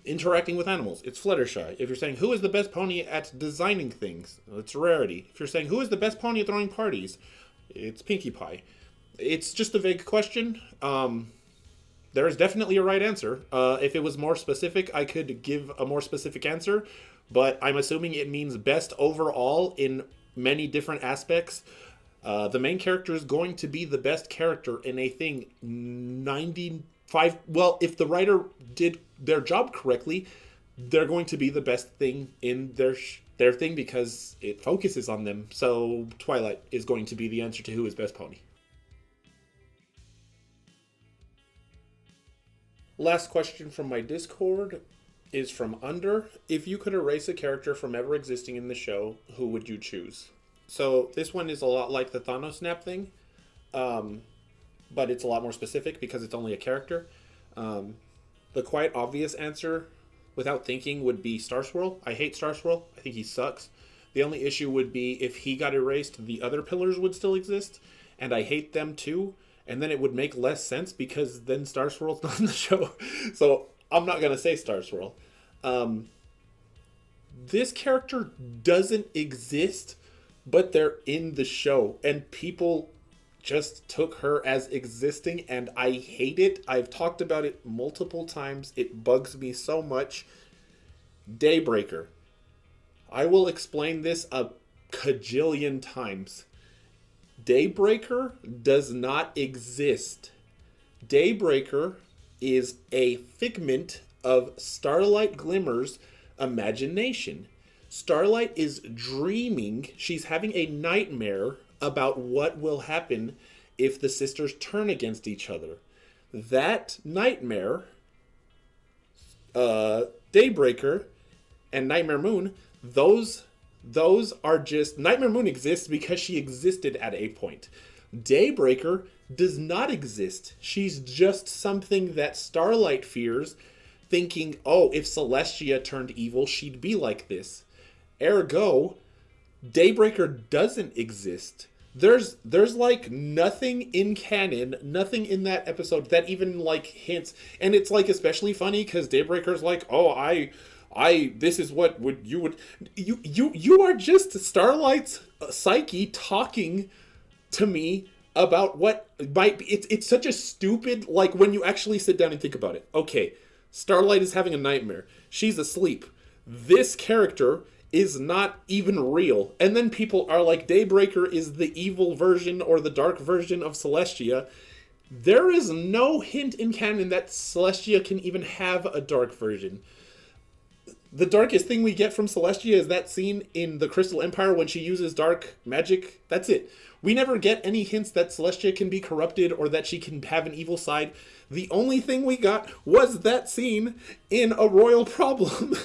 interacting with animals, it's Fluttershy. If you're saying who is the best pony at designing things, it's Rarity. If you're saying who is the best pony at throwing parties, it's Pinkie Pie. It's just a vague question. There is definitely a right answer. If it was more specific, I could give a more specific answer, but I'm assuming it means best overall in many different aspects. The main character is going to be the best character in a thing 95. Well, if the writer did their job correctly, they're going to be the best thing in their thing because it focuses on them. So Twilight is going to be the answer to who is best pony. Last question from my Discord is from Under. If you could erase a character from ever existing in the show, who would you choose? So this one is a lot like the Thanos snap thing, but it's a lot more specific because it's only a character. The quite obvious answer, without thinking, would be Star Swirl. I hate Star Swirl. I think he sucks. The only issue would be if he got erased, the other pillars would still exist, and I hate them too. And then it would make less sense because then Star Swirl's not in the show. So I'm not going to say Star Swirl. This character doesn't exist, but they're in the show, and people just took her as existing, and I hate it. I've talked about it multiple times. It bugs me so much. Daybreaker. I will explain this a cajillion times. Daybreaker does not exist. Daybreaker is a figment of Starlight Glimmer's imagination. Starlight is dreaming. She's having a nightmare about what will happen if the sisters turn against each other. That nightmare, Daybreaker and Nightmare Moon, those are just... Nightmare Moon exists because she existed at a point. Daybreaker does not exist. She's just something that Starlight fears, thinking, oh, if Celestia turned evil, she'd be like this. Ergo, Daybreaker doesn't exist. There's like nothing in canon, nothing in that episode that even like hints, and it's like especially funny because Daybreaker's like, oh, I this is what you are just Starlight's psyche talking to me about what might be. It's such a stupid, like when you actually sit down and think about it. Okay, Starlight is having a nightmare. She's asleep. This character is not even real. And then people are like, Daybreaker is the evil version or the dark version of Celestia. There is no hint in canon that Celestia can even have a dark version. The darkest thing we get from Celestia is that scene in the Crystal Empire when she uses dark magic. That's it. We never get any hints that Celestia can be corrupted or that she can have an evil side. The only thing we got was that scene in A Royal Problem.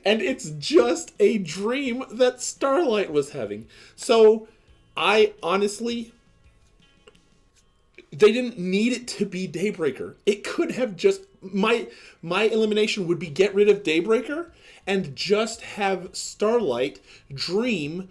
And it's just a dream that Starlight was having. So, I honestly... They didn't need it to be Daybreaker. It could have just my elimination would be get rid of Daybreaker and just have Starlight dream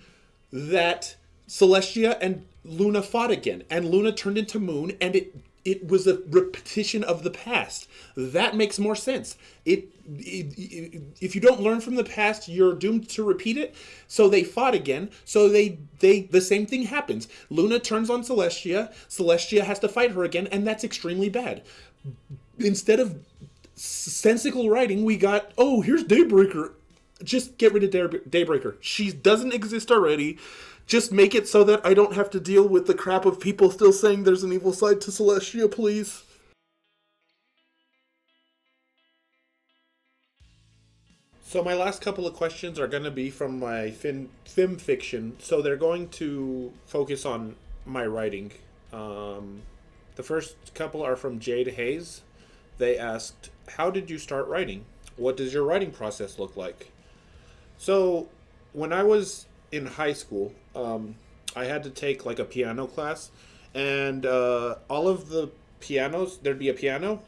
that Celestia and Luna fought again, and Luna turned into Moon, and it was a repetition of the past. That makes more sense. If you don't learn from the past, you're doomed to repeat it. So they fought again. So they the same thing happens. Luna turns on Celestia. Celestia has to fight her again, and that's extremely bad. Instead of sensical writing, we got, oh, here's Daybreaker. Just get rid of Daybreaker. She doesn't exist already. Just make it so that I don't have to deal with the crap of people still saying there's an evil side to Celestia, please. So my last couple of questions are going to be from my film fiction. So they're going to focus on my writing. The first couple are from Jade Hayes. They asked, how did you start writing? What does your writing process look like? So when I was in high school, I had to take like a piano class, and all of the pianos, there'd be a piano,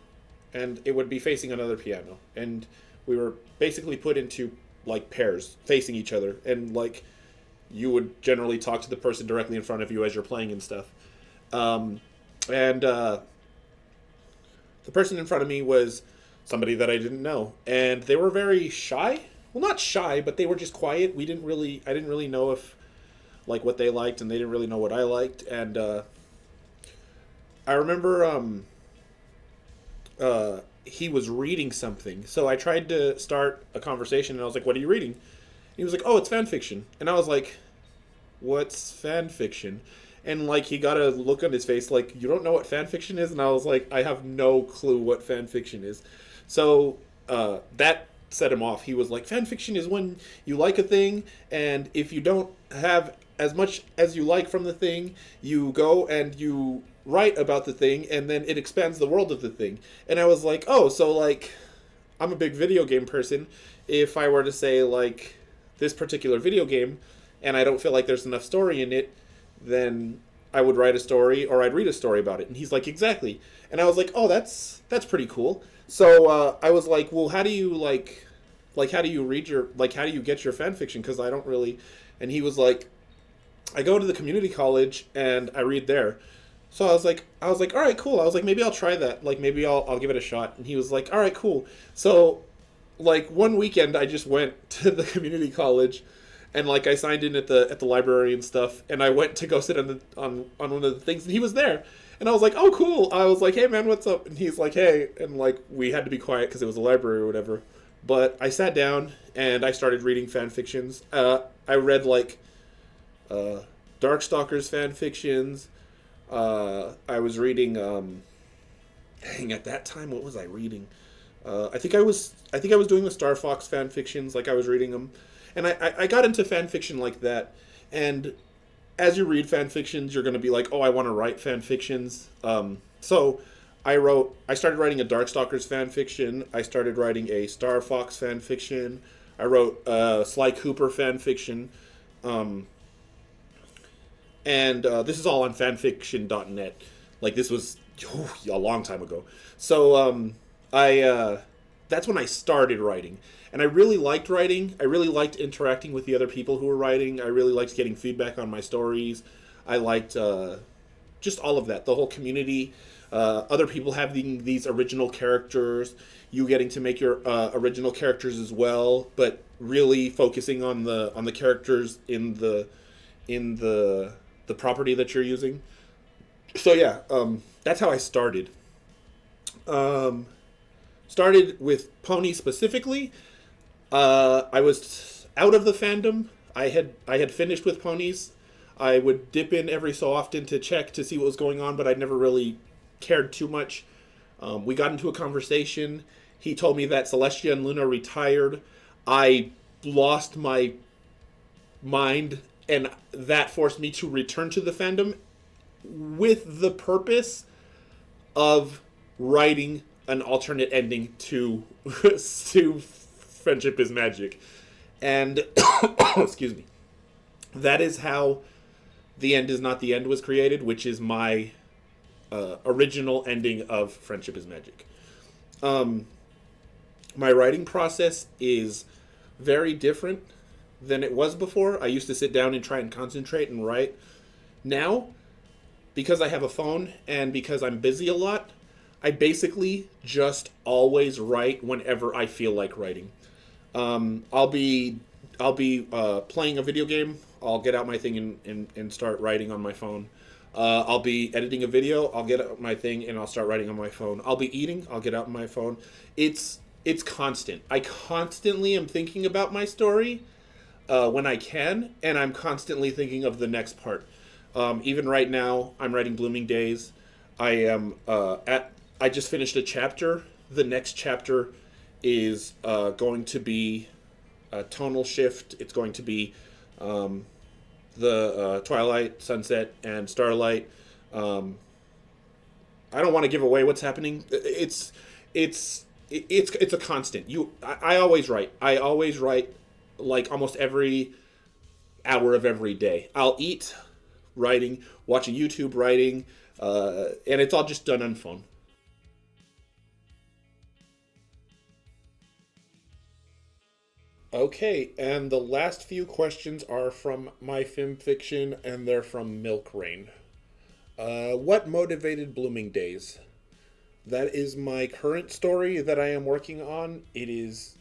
and it would be facing another piano, and we were basically put into like pairs facing each other, and like you would generally talk to the person directly in front of you as you're playing and stuff. The person in front of me was somebody that I didn't know, and they were very shy. Well, not shy, but they were just quiet. I didn't really know if like what they liked, and they didn't really know what I liked. And I remember he was reading something, so I tried to start a conversation, and I was like, "What are you reading?" And he was like, "Oh, it's fan fiction." And I was like, "What's fan fiction?" And like he got a look on his face like, "You don't know what fan fiction is?" And I was like, "I have no clue what fan fiction is." So that set him off. He was like, fan fiction is when you like a thing, and if you don't have as much as you like from the thing, you go and you write about the thing, and then it expands the world of the thing. And I was like, oh, so like I'm a big video game person. If I were to say like this particular video game and I don't feel like there's enough story in it, then I would write a story, or I'd read a story about it. And he's like, exactly. And I was like, oh, that's pretty cool. So I was like, well, how do you how do you read your, like, how do you get your fan fiction? Because I don't really. And he was like, I go to the community college and I read there. So I was like, all right, cool. I was like, maybe I'll try that. Like, maybe I'll give it a shot. And he was like, all right, cool. So like one weekend I just went to the community college, and like I signed in at the library and stuff, and I went to go sit on one of the things, and he was there. And I was like, oh, cool. I was like, hey, man, what's up? And he's like, hey. And like we had to be quiet because it was a library or whatever. But I sat down and I started reading fan fictions. I read like Darkstalkers fan fictions. I was reading. At that time, what was I reading? I think I was doing the Star Fox fan fictions. Like I was reading them, and I got into fan fiction like that. And as you read fan fictions, you're going to be like, oh, I want to write fan fictions. So I started writing a Darkstalkers fan fiction. I started writing a Star Fox fan fiction. I wrote Sly Cooper fan fiction. And this is all on fanfiction.net. Like, this was a long time ago. So that's when I started writing. And I really liked writing. I really liked interacting with the other people who were writing. I really liked getting feedback on my stories. I liked just all of that. The whole community. Other people having these original characters. You getting to make your original characters as well. But really focusing on the characters in the property that you're using. So yeah, that's how I started. Started with Pony specifically. I was out of the fandom. I had finished with Ponies. I would dip in every so often to check to see what was going on, but I never really cared too much. We got into a conversation. He told me that Celestia and Luna retired. I lost my mind, and that forced me to return to the fandom with the purpose of writing an alternate ending to Friendship is Magic. And excuse me. That is how The End Is Not the End was created, which is my original ending of Friendship is Magic. My writing process is very different than it was before. I used to sit down and try and concentrate and write. Now, because I have a phone and because I'm busy a lot, I basically just always write whenever I feel like writing. I'll be playing a video game. I'll get out my thing and start writing on my phone. I'll be editing a video. I'll get out my thing and I'll start writing on my phone. I'll be eating. I'll get out my phone. It's constant. I constantly am thinking about my story when I can, and I'm constantly thinking of the next part. Even right now, I'm writing Blooming Days. I just finished a chapter. The next chapter is going to be a tonal shift. It's going to be the Twilight, Sunset, and Starlight. I don't want to give away what's happening. It's a constant. I always write. I always write like almost every hour of every day. I'll eat writing, watching YouTube writing, and it's all just done on phone. Okay, and the last few questions are from my film fiction, and they're from Milk Rain. What motivated Blooming Days? That is my current story that I am working on. It is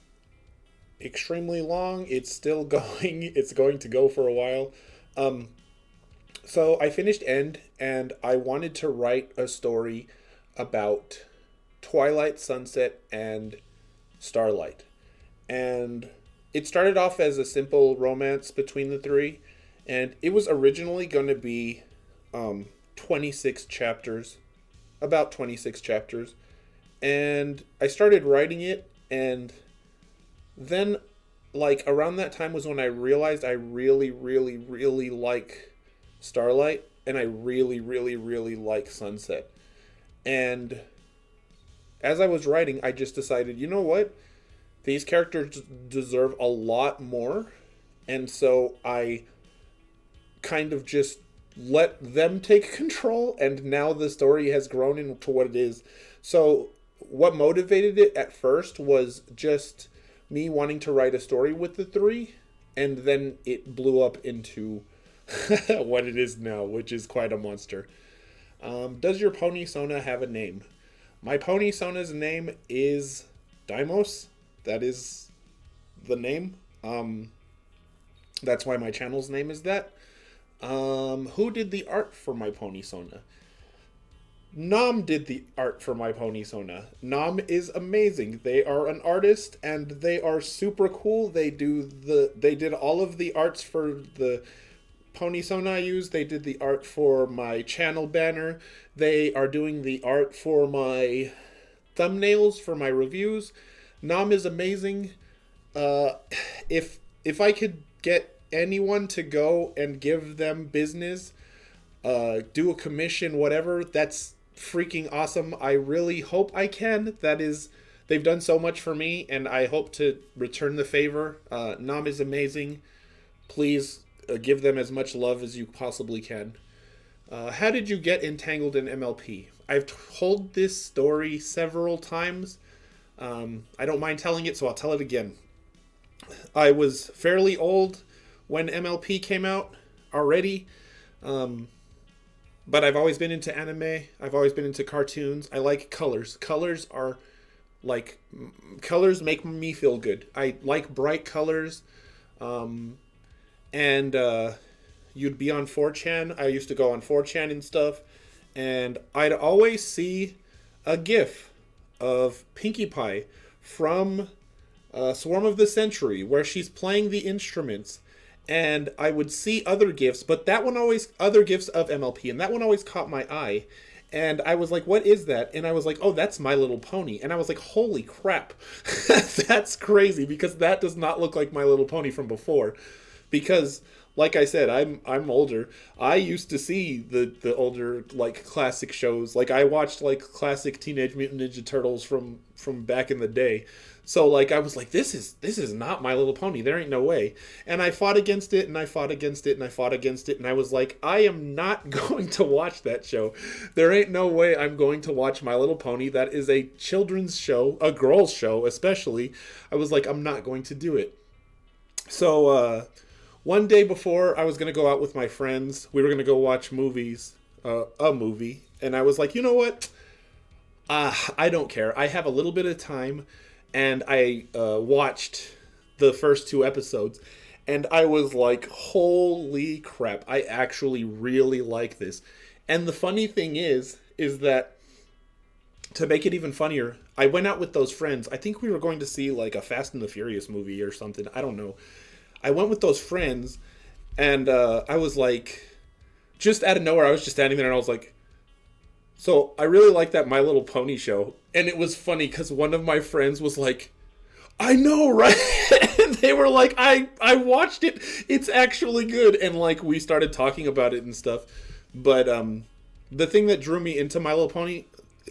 extremely long. It's still going. It's going to go for a while. So I finished End, and I wanted to write a story about Twilight, Sunset, and Starlight. And it started off as a simple romance between the three, and it was originally going to be 26 chapters, about 26 chapters. And I started writing it, and then, like, around that time was when I realized I really, really, really like Starlight, and I really, really, really like Sunset. And as I was writing, I just decided, you know what? These characters deserve a lot more. And so I kind of just let them take control, and now the story has grown into what it is. So what motivated it at first was just me wanting to write a story with the three, and then it blew up into what it is now, which is quite a monster. Does your pony Sona have a name? My pony Sona's name is Dimos. That is the name. That's why my channel's name is that. Who did the art for my pony Sona? Nom did the art for my pony Sona. Nom is amazing. They are an artist and they are super cool. They did all of the arts for the pony Sona I use. They did the art for my channel banner. They are doing the art for my thumbnails for my reviews. Nom is amazing. If I could get anyone to go and give them business, do a commission, whatever, that's freaking awesome. I really hope I can. They've done so much for me, and I hope to return the favor. Nom is amazing. Please give them as much love as you possibly can. How did you get entangled in MLP? I've told this story several times. I don't mind telling it, so I'll tell it again. I was fairly old when MLP came out already, but I've always been into anime. I've always been into cartoons. I like colors. Colors make me feel good. I like bright colors, and you'd be on 4chan. I used to go on 4chan and stuff, and I'd always see a GIF of Pinkie Pie from Swarm of the Century, where she's playing the instruments, and I would see other GIFs, but other GIFs of MLP, and that one always caught my eye, and I was like, what is that? And I was like, oh, that's My Little Pony, and I was like, holy crap, that's crazy, because that does not look like My Little Pony from before, because like I said, I'm older. I used to see the older like classic shows. Like I watched like classic Teenage Mutant Ninja Turtles from back in the day. So like I was like, this is not My Little Pony. There ain't no way. And I fought against it, and I fought against it, and I fought against it, and I was like, I am not going to watch that show. There ain't no way I'm going to watch My Little Pony. That is a children's show, a girls' show especially. I was like, I'm not going to do it. So one day before I was gonna go out with my friends, we were gonna go watch a movie, and I was like, you know what? I don't care. I have a little bit of time, and I watched the first two episodes, and I was like, holy crap! I actually really like this. And the funny thing is that to make it even funnier, I went out with those friends. I think we were going to see like a Fast and the Furious movie or something. I don't know. I went with those friends, and I was like, just out of nowhere, I was just standing there, and I was like, so I really like that My Little Pony show. And it was funny because one of my friends was like, I know, right? And they were like, I watched it. It's actually good. And like we started talking about it and stuff. But the thing that drew me into My Little Pony,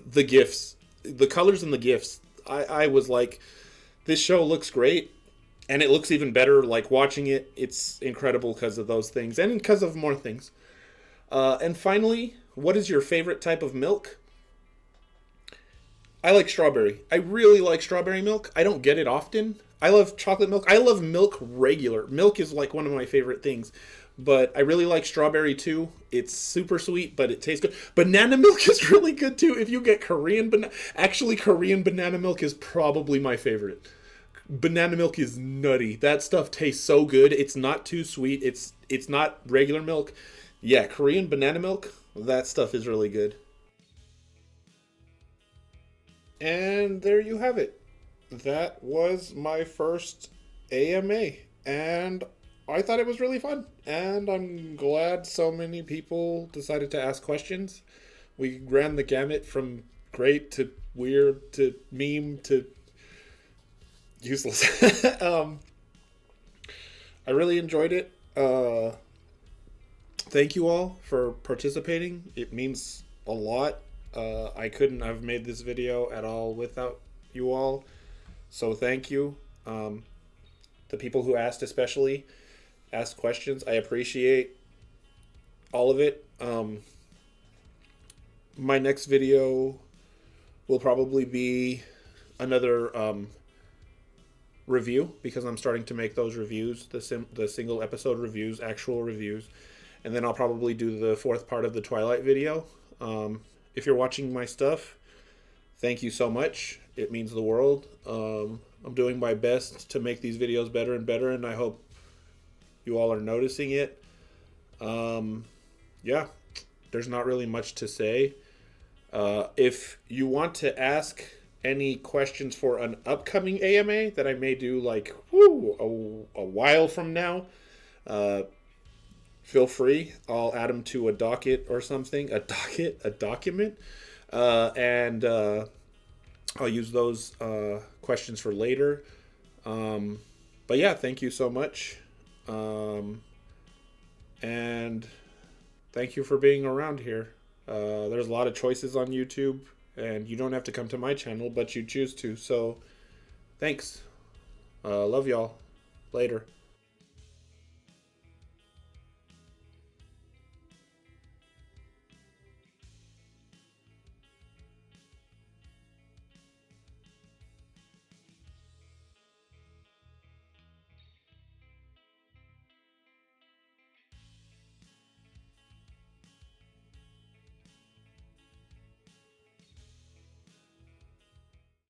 the gifts, the colors and the gifts. I was like, this show looks great. And it looks even better, like, watching it. It's incredible because of those things. And because of more things. And finally, what is your favorite type of milk? I like strawberry. I really like strawberry milk. I don't get it often. I love chocolate milk. I love milk regular. Milk is, like, one of my favorite things. But I really like strawberry, too. It's super sweet, but it tastes good. Banana milk is really good, too. If you get Korean banana... Actually, Korean banana milk is probably my favorite. Banana milk is nutty. That stuff tastes so good. It's not too sweet. It's not regular milk. Yeah, Korean banana milk, that stuff is really good. And there you have it. That was my first AMA. And I thought it was really fun. And I'm glad so many people decided to ask questions. We ran the gamut from great to weird to meme to useless. I really enjoyed it. Thank you all for participating. It means a lot. I couldn't have made this video at all without you all. So thank you. The people who asked especially, asked questions. I appreciate all of it. My next video will probably be another review, because I'm starting to make those reviews, the single episode reviews, actual reviews. And then I'll probably do the fourth part of the Twilight video. If you're watching my stuff, thank you so much. It means the world. I'm doing my best to make these videos better and better, and I hope you all are noticing it. Yeah, there's not really much to say. If you want to ask any questions for an upcoming AMA that I may do like a while from now, feel free. I'll add them to a docket or something. A document. And I'll use those questions for later. But yeah, thank you so much. And thank you for being around here. There's a lot of choices on YouTube, and you don't have to come to my channel, but you choose to. So thanks. Love y'all. Later.